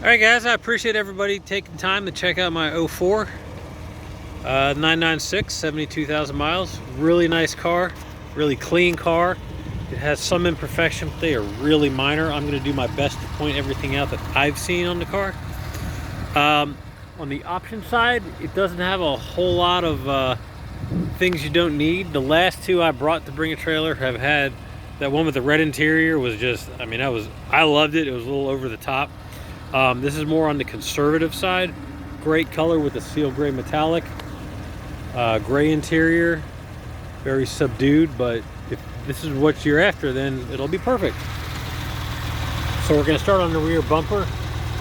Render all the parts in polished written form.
All right, guys, I appreciate everybody taking time to check out my 04 996, 72,000 miles. Really nice car, really clean car. It has some imperfections, but they are really minor. I'm going to do my best to point everything out that I've seen on the car. On the option side, it doesn't have a whole lot of things you don't need. The last two I brought to bring a trailer have had, that one with the red interior was just, I mean, I loved it. It was a little over the top. This is more on the conservative side. Great color with the seal gray metallic. Gray interior, very subdued, but if this is what you're after, then it'll be perfect. So we're gonna start on the rear bumper.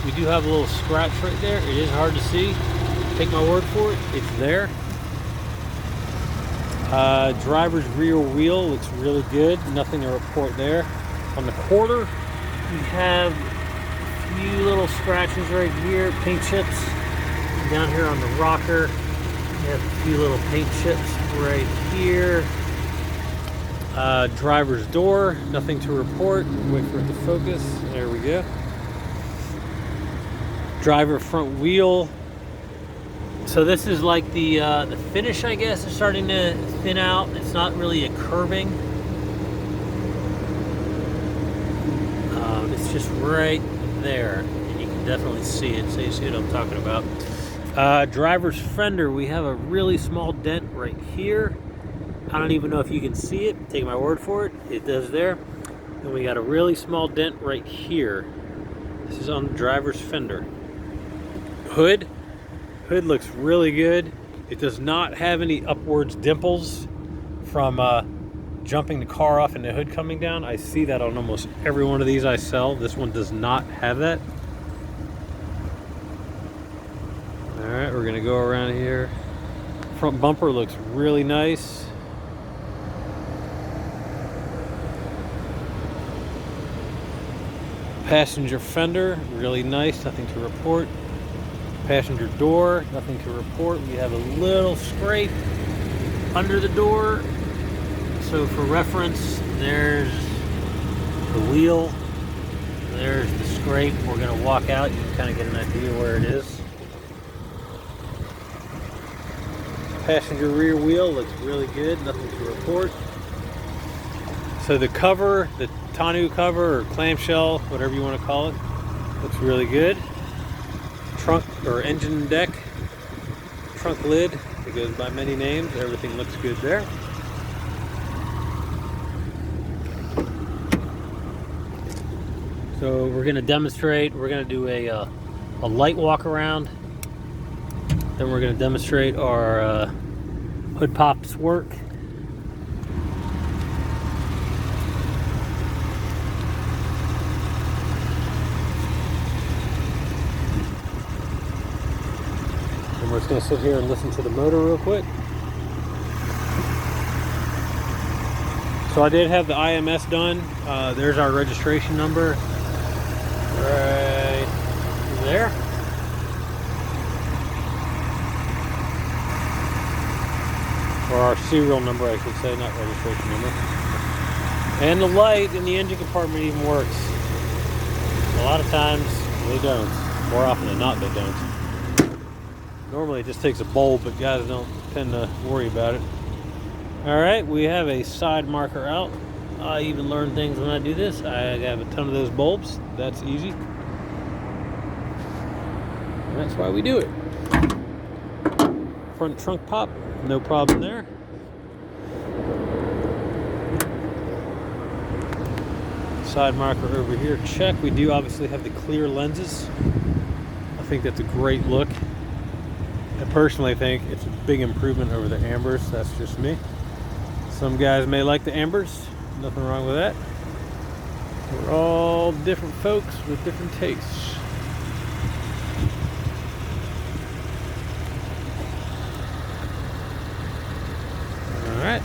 We do have a little scratch right there. It is hard to see. Take my word for it, it's there. Driver's rear wheel looks really good. Nothing to report there. On the quarter, we have a few little scratches right here, paint chips. Down here on the rocker, we have a few little paint chips right here. Driver's door, nothing to report. Wait for it to focus. There we go. Driver front wheel. So this is like the finish, I guess, is starting to thin out. It's not really a curving. It's just right there, and you can definitely see it. So you see what I'm talking about. Driver's fender, we have a really small dent right here. I don't even know if you can see it. Take my word for it. It does there. And we got a really small dent right here. This is on the driver's fender. Hood looks really good. It does not have any upwards dimples from jumping the car off and the hood coming down. I see that on almost every one of these I sell. This one does not have that. All right, we're gonna go around here. Front bumper looks really nice. Passenger fender, really nice, nothing to report. Passenger door, nothing to report. We have a little scrape under the door. So for reference, there's the wheel, there's the scrape. We're gonna walk out, you can kind of get an idea where it is. Passenger rear wheel looks really good, nothing to report. So the cover, the tonneau cover or clamshell, whatever you want to call it, looks really good. Trunk or engine deck, trunk lid, it goes by many names. Everything looks good there. So we're going to demonstrate. We're going to do a light walk around. Then we're going to demonstrate our hood pops work. We're just going to sit here and listen to the motor real quick. So I did have the IMS done. There's our registration number right there. Or our serial number, I should say, not registration number. And the light in the engine compartment even works. A lot of times they don't. More often than not, they don't. Normally it just takes a bulb, but guys don't tend to worry about it. All right, we have a side marker out. I even learn things when I do this. I have a ton of those bulbs. That's easy. And that's why we do it. Front trunk pop, no problem there. Side marker over here, check. We do obviously have the clear lenses. I think that's a great look. I personally think it's a big improvement over the ambers. That's just me. Some guys may like the ambers. Nothing wrong with that. We're all different folks with different tastes. All right.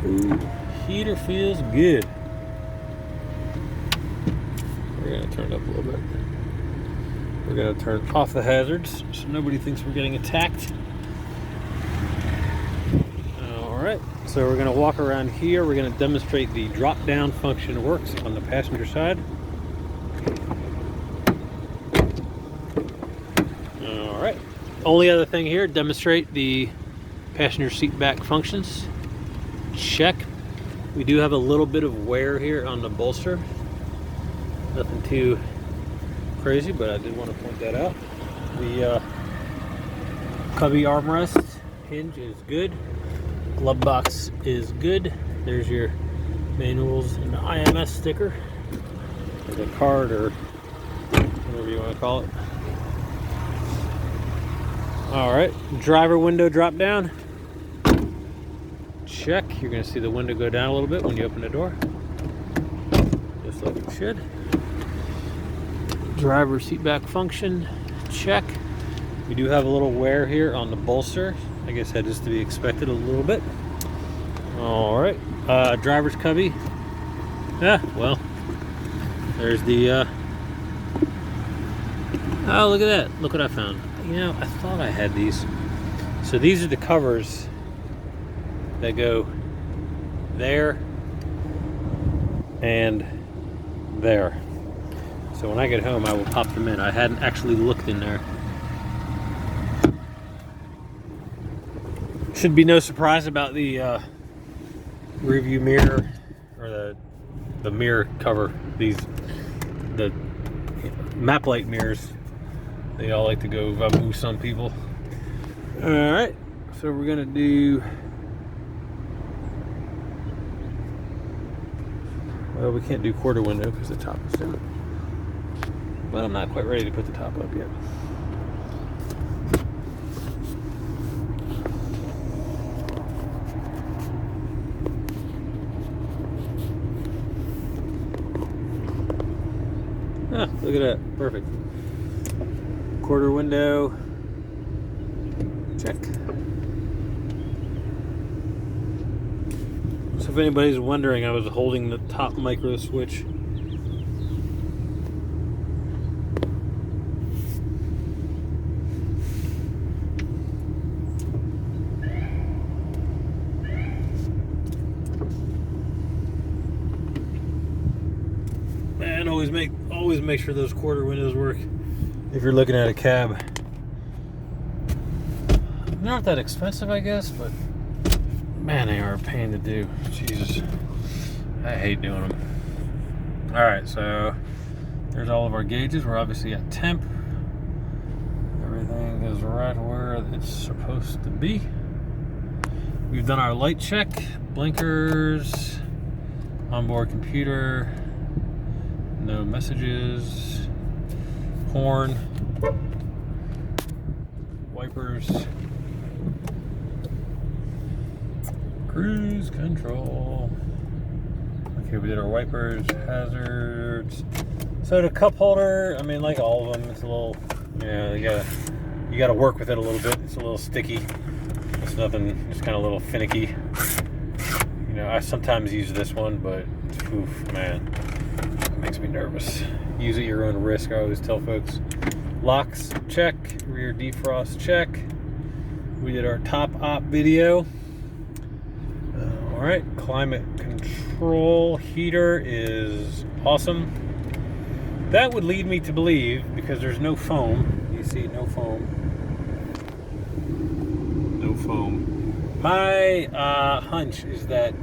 Ooh, heater feels good. We're gonna turn it up a little bit. We're gonna turn off the hazards so nobody thinks we're getting attacked. All right, So we're going to walk around here. We're going to demonstrate the drop down function works on the passenger side. All right. Only other thing here, demonstrate the passenger seat back functions. Check. We do have a little bit of wear here on the bolster. Nothing too crazy, but I did want to point that out. The cubby armrest hinge is good. Glove box is good. There's your manuals and the IMS sticker, or the card, or whatever you want to call it. All right, driver window drop down. Check. You're going to see the window go down a little bit when you open the door, just like it should. Driver seat back function. Check. We do have a little wear here on the bolster. I guess that is to be expected a little bit. All right, driver's cubby. Yeah, well, there's the. Oh, look at that! Look what I found. You know, I thought I had these. So these are the covers that go there and there. So when I get home, I will pop them in. I hadn't actually looked in there. Should be no surprise about the rear view mirror, or the mirror cover. The map light mirrors, they all like to go vamoo, some people. All right, so we're gonna do, well, we can't do quarter window because the top is down, but I'm not quite ready to put the top up yet. Ah, look at that. Perfect. Quarter window. Check. So if anybody's wondering, I was holding the top micro switch. And always make sure those quarter windows work if you're looking at a cab. They're not that expensive, I guess, but man, they are a pain to do. Jesus, I hate doing them. All right, so there's all of our gauges. We're obviously at temp. Everything is right where it's supposed to be. We've done our light check, blinkers, onboard computer. No messages, horn, wipers, cruise control. Okay, we did our wipers, hazards. So the cup holder, I mean, like all of them, it's a little, yeah, you gotta work with it a little bit. It's a little sticky. It's nothing, just kind of a little finicky. You know, I sometimes use this one, but oof, man. Makes me nervous. Use at your own risk, I always tell folks. Locks, check. Rear defrost, check. We did our top op video. All right, climate control heater is awesome. That would lead me to believe, because there's no foam. You see, no foam. No foam. My hunch is that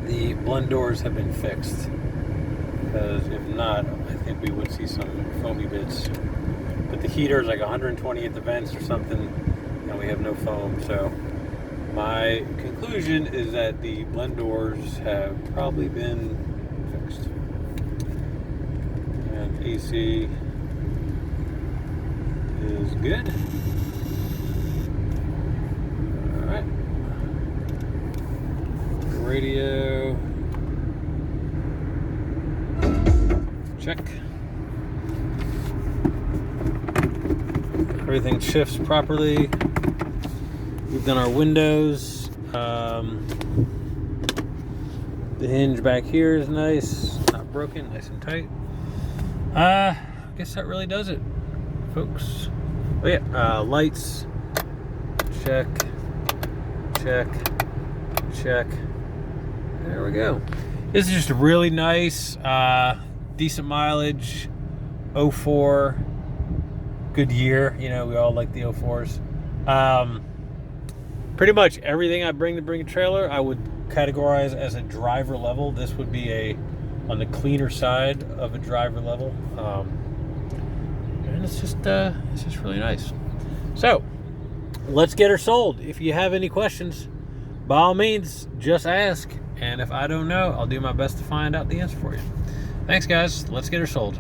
the blend doors have been fixed. Because if not, I think we would see some foamy bits. But the heater is like 120 at the vents or something, and we have no foam. So my conclusion is that the blend doors have probably been fixed. And AC is good. All right. Radio. Check. Everything shifts properly. We've done our windows. The hinge back here is nice, not broken, nice and tight. I guess that really does it, folks. Oh yeah, lights. Check. Check. check. There we go. This is just a really nice, decent mileage, 04, good year. You know, we all like the 04s. Pretty much everything I bring to bring a trailer, I would categorize as a driver level. This would be on the cleaner side of a driver level. And it's just really nice. So let's get her sold. If you have any questions, by all means, just ask. And if I don't know, I'll do my best to find out the answer for you. Thanks, guys. Let's get her sold.